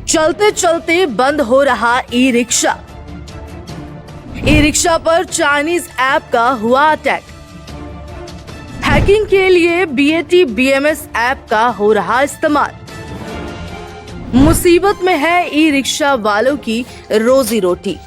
चलते चलते बंद हो रहा ई रिक्शा। ई रिक्शा पर चाइनीज ऐप का हुआ अटैक। हैकिंग के लिए BAT BMS ऐप का हो रहा इस्तेमाल। मुसीबत में है ई रिक्शा वालों की रोजी रोटी।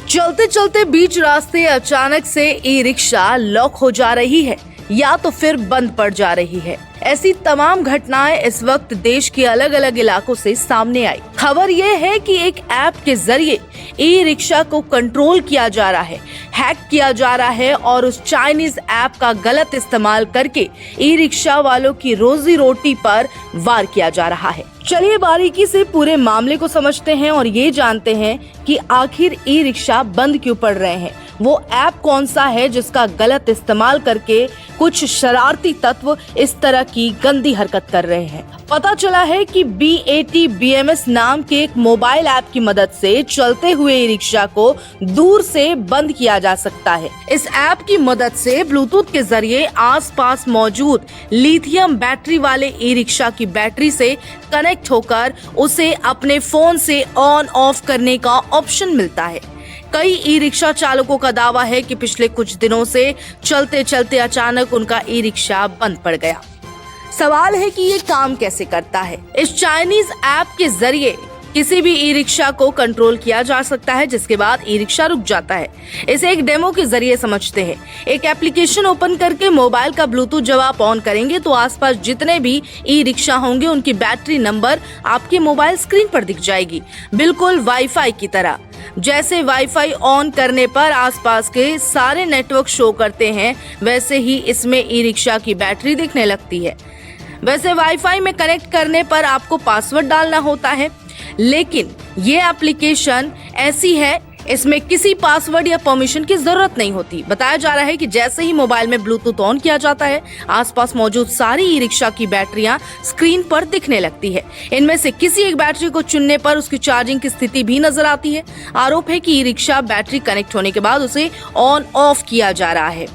चलते चलते बीच रास्ते अचानक से ई रिक्शा लॉक हो जा रही है या तो फिर बंद पड़ जा रही है। ऐसी तमाम घटनाएं इस वक्त देश के अलग अलग इलाकों से सामने आई। खबर ये है कि एक ऐप के जरिए ई रिक्शा को कंट्रोल किया जा रहा है, हैक किया जा रहा है और उस चाइनीज ऐप का गलत इस्तेमाल करके ई रिक्शा वालों की रोजी रोटी पर वार किया जा रहा है। चलिए बारीकी से पूरे मामले को समझते हैं और ये जानते हैं कि आखिर ई रिक्शा बंद क्यों पड़ रहे हैं। वो ऐप कौन सा है जिसका गलत इस्तेमाल करके कुछ शरारती तत्व इस तरह की गंदी हरकत कर रहे हैं। पता चला है कि BAT BMS नाम के एक मोबाइल ऐप की मदद से चलते हुए ई रिक्शा को दूर से बंद किया जा सकता है। इस ऐप की मदद से ब्लूटूथ के जरिए आसपास मौजूद लिथियम बैटरी वाले ई रिक्शा की बैटरी से कनेक्ट होकर उसे अपने फोन से ऑन ऑफ करने का ऑप्शन मिलता है। कई ई रिक्शा चालकों का दावा है कि पिछले कुछ दिनों से चलते चलते अचानक उनका ई रिक्शा बंद पड़ गया। सवाल है कि ये काम कैसे करता है। इस चाइनीज ऐप के जरिए किसी भी ई रिक्शा को कंट्रोल किया जा सकता है, जिसके बाद ई रिक्शा रुक जाता है। इसे एक डेमो के जरिए समझते हैं। एक एप्लीकेशन ओपन करके मोबाइल का ब्लूटूथ जब आप ऑन करेंगे तो आसपास जितने भी ई रिक्शा होंगे उनकी बैटरी नंबर आपके मोबाइल स्क्रीन पर दिख जाएगी, बिल्कुल वाईफाई की तरह। जैसे वाईफाई ऑन करने पर आसपास के सारे नेटवर्क शो करते हैं, वैसे ही इसमें ई रिक्शा की बैटरी दिखने लगती है। वैसे वाईफाई में कनेक्ट करने पर आपको पासवर्ड डालना होता है, लेकिन ये एप्लीकेशन ऐसी है, इसमें किसी पासवर्ड या परमिशन की जरूरत नहीं होती। बताया जा रहा है कि जैसे ही मोबाइल में ब्लूटूथ ऑन किया जाता है, आसपास मौजूद सारी ई रिक्शा की बैटरियां स्क्रीन पर दिखने लगती है। इनमें से किसी एक बैटरी को चुनने पर उसकी चार्जिंग की स्थिति भी नजर आती है। आरोप है कि ई रिक्शा बैटरी कनेक्ट होने के बाद उसे ऑन ऑफ किया जा रहा है।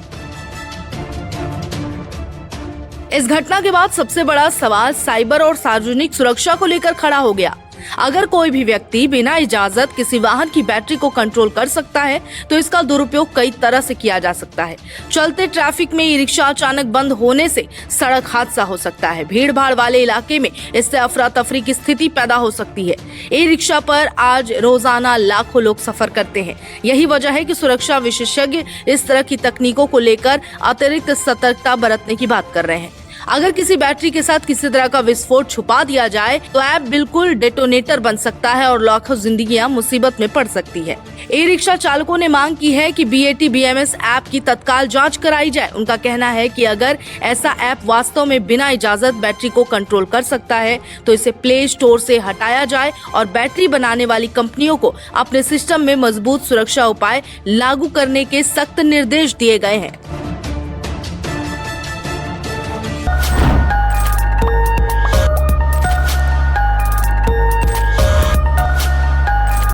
इस घटना के बाद सबसे बड़ा सवाल साइबर और सार्वजनिक सुरक्षा को लेकर खड़ा हो गया। अगर कोई भी व्यक्ति बिना इजाजत किसी वाहन की बैटरी को कंट्रोल कर सकता है तो इसका दुरुपयोग कई तरह से किया जा सकता है। चलते ट्रैफिक में ई रिक्शा अचानक बंद होने से सड़क हादसा हो सकता है। भीड़ भाड़ वाले इलाके में इससे अफरा तफरी की स्थिति पैदा हो सकती है। ई रिक्शा पर आज रोजाना लाखों लोग सफर करते हैं। यही वजह है कि सुरक्षा विशेषज्ञ इस तरह की तकनीकों को लेकर अतिरिक्त सतर्कता बरतने की बात कर रहे हैं। अगर किसी बैटरी के साथ किसी तरह का विस्फोट छुपा दिया जाए तो ऐप बिल्कुल डेटोनेटर बन सकता है और लाखों जिंदगियां मुसीबत में पड़ सकती है। ई रिक्शा चालकों ने मांग की है कि BAT BMS ऐप की तत्काल जांच कराई जाए। उनका कहना है कि अगर ऐसा ऐप वास्तव में बिना इजाजत बैटरी को कंट्रोल कर सकता है तो इसे प्ले स्टोर से हटाया जाए और बैटरी बनाने वाली कंपनियों को अपने सिस्टम में मजबूत सुरक्षा उपाय लागू करने के सख्त निर्देश दिए गए हैं।